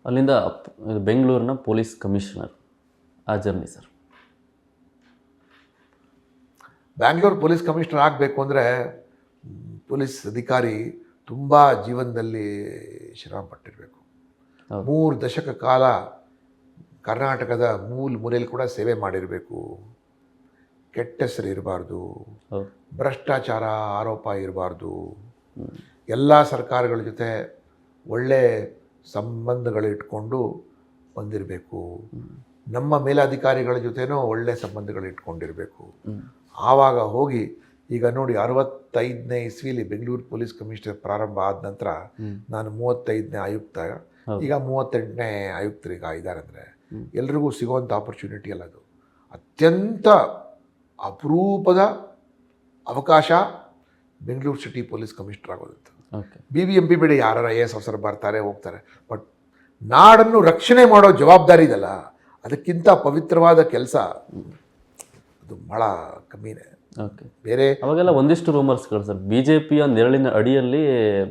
ಅಲ್ಲಿಂದ ಇದು ಬೆಂಗಳೂರಿನ ಪೊಲೀಸ್ ಕಮಿಷನರ್ ಆ journey sir. Bangalore police commissioner ಆಗಬೇಕು ಅಂದರೆ ಪೊಲೀಸ್ ಅಧಿಕಾರಿ ತುಂಬ ಜೀವನದಲ್ಲಿ ಶ್ರಮ ಪಟ್ಟಿರಬೇಕು. 3 ದಶಕ ಕಾಲ ಕರ್ನಾಟಕದ ಮೂಲೆಯಲ್ಲಿ ಕೂಡ ಸೇವೆ ಮಾಡಿರಬೇಕು. ಕೆಟ್ಟ ಹೆಸರು ಇರಬಾರ್ದು, ಭ್ರಷ್ಟಾಚಾರ ಆರೋಪ ಇರಬಾರ್ದು, ಎಲ್ಲ ಸರ್ಕಾರಗಳ ಜೊತೆ ಒಳ್ಳೆ ಸಂಬಂಧಗಳು ಇಟ್ಕೊಂಡು ಬಂದಿರಬೇಕು. ನಮ್ಮ ಮೇಲಧಿಕಾರಿಗಳ ಜೊತೆನೂ ಒಳ್ಳೆ ಸಂಬಂಧಗಳು ಇಟ್ಕೊಂಡಿರಬೇಕು. ಆವಾಗ ಹೋಗಿ ಈಗ ನೋಡಿ 65ನೇ ಇಸ್ವಿಲಿ ಬೆಂಗಳೂರು ಪೊಲೀಸ್ ಕಮಿಷನರ್ ಪ್ರಾರಂಭ ಆದ ನಂತರ ನಾನು 35ನೇ ಆಯುಕ್ತ, ಈಗ 38ನೇ ಆಯುಕ್ತರಿಗೆ ಇದ್ದಾರೆ. ಅಂದರೆ ಎಲ್ರಿಗೂ ಸಿಗೋವಂಥ ಆಪರ್ಚುನಿಟಿ ಅಲ್ಲ, ಅದು ಅತ್ಯಂತ ಅಪರೂಪದ ಅವಕಾಶ ಬೆಂಗಳೂರು ಸಿಟಿ ಪೊಲೀಸ್ ಕಮಿಷನರ್ ಆಗೋದಂತ. BBMP ಬಿಡಿ, ಯಾರು IAS ಆಫೀಸರ್ ಬರ್ತಾರೆ ಹೋಗ್ತಾರೆ, ಬಟ್ ನಾಡನ್ನು ರಕ್ಷಣೆ ಮಾಡೋ ಜವಾಬ್ದಾರಿ ಇದಲ್ಲ, ಅದಕ್ಕಿಂತ ಪವಿತ್ರವಾದ ಕೆಲಸ ಅದು ಭಾಳ ಕಮ್ಮಿನೇ. ಬೇರೆ ಅವಾಗೆಲ್ಲ ಒಂದಿಷ್ಟು ರೂಮರ್ಸ್ಗಳು ಸರ್, BJPಯ ನೆರಳಿನ ಅಡಿಯಲ್ಲಿ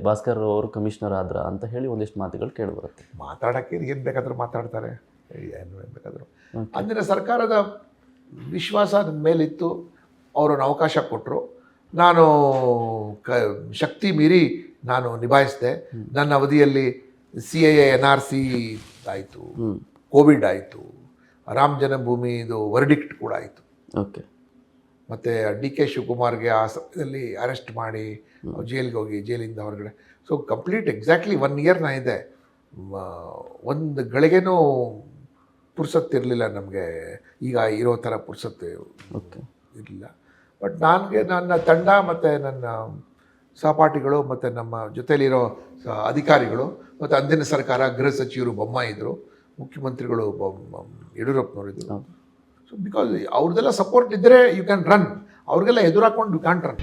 ಭಾಸ್ಕರ್ ಅವರು ಕಮಿಷನರ್ ಆದ್ರ ಅಂತ ಹೇಳಿ ಒಂದಿಷ್ಟು ಮಾತುಗಳು ಕೇಳಿಬರುತ್ತೆ. ಮಾತಾಡೋಕ್ಕೆ ಏನು ಬೇಕಾದರೂ ಮಾತಾಡ್ತಾರೆ, ಏನು ಬೇಕಾದರೂ. ಅಂದಿನ ಸರ್ಕಾರದ ವಿಶ್ವಾಸ ನನ್ನ ಮೇಲಿತ್ತು, ಅವರನ್ನು ಅವಕಾಶ ಕೊಟ್ಟರು. ನಾನು ಶಕ್ತಿ ಮೀರಿ ನಾನು ನಿಭಾಯಿಸಿದೆ. ನನ್ನ ಅವಧಿಯಲ್ಲಿ CAA NRC ಆಯಿತು, ಕೋವಿಡ್ ಆಯಿತು, ರಾಮ ಜನ್ಮಭೂಮಿದು ವರ್ಡಿಕ್ಟ್ ಕೂಡ ಆಯಿತು. ಮತ್ತು DK ಶಿವಕುಮಾರ್ಗೆ ಆ ಸಮಯದಲ್ಲಿ ಅರೆಸ್ಟ್ ಮಾಡಿ ಜೈಲಿಗೆ ಹೋಗಿ ಜೈಲಿಂದ ಹೊರಗಡೆ. ಸೊ ಕಂಪ್ಲೀಟ್ ಎಕ್ಸಾಕ್ಟ್ಲಿ 1 ಇಯರ್ ನಾನಿದ್ದೆ. ಒಂದು ಗಳಿಗೆನೂ ಪುರ್ಸತ್ತಿರಲಿಲ್ಲ ನಮಗೆ, ಈಗ ಇರೋ ಥರ ಪುರ್ಸತ್ತು ಇರಲಿಲ್ಲ. ಬಟ್ ನನಗೆ ನನ್ನ ತಂಡ ಮತ್ತು ನನ್ನ ಸಹಪಾಠಿಗಳು ಮತ್ತು ನಮ್ಮ ಜೊತೆಯಲ್ಲಿರೋ ಅಧಿಕಾರಿಗಳು ಮತ್ತು ಅಂದಿನ ಸರ್ಕಾರ ಗೃಹ ಸಚಿವರು ಬೊಮ್ಮಾಯಿ ಇದ್ದರು, ಮುಖ್ಯಮಂತ್ರಿಗಳು ಯಡಿಯೂರಪ್ಪನವರಿದ್ದರು. ಸೊ ಬಿಕಾಸ್ ಅವ್ರದ್ದೆಲ್ಲ ಸಪೋರ್ಟ್ ಇದ್ದರೆ ಯು ಕ್ಯಾನ್ ರನ್, ಅವ್ರಿಗೆಲ್ಲ ಎದುರಾಕೊಂಡು ಯು ಕ್ಯಾಂಟ್ ರನ್.